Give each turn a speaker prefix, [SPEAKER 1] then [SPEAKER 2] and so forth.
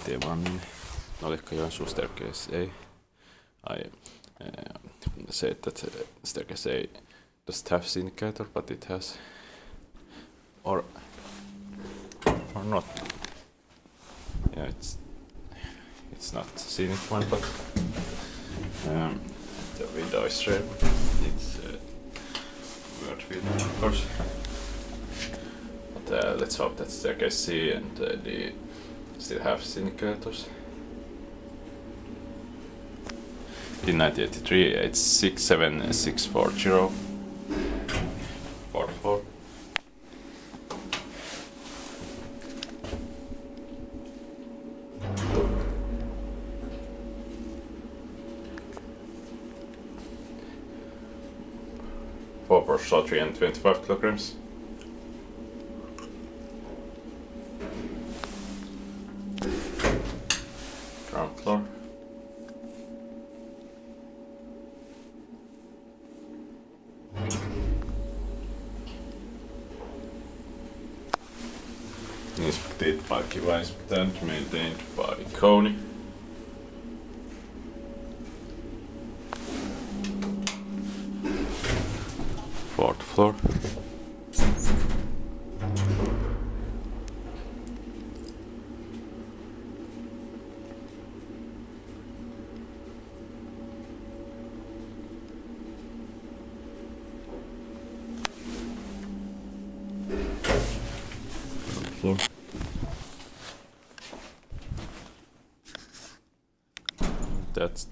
[SPEAKER 1] tie vaan niin. Noljakka Joensuu staircase say that staircase doesn't have indicator, but it has, or not. Yeah, it's not scenic one, but the window is red. It's weird window, of course. But let's hope that staircase C and D still have indicators. In 1983, it's 67640 44. For 325 kilograms. Ground floor. Inspected by Device and maintained by Kone. Fourth floor. Floor. That's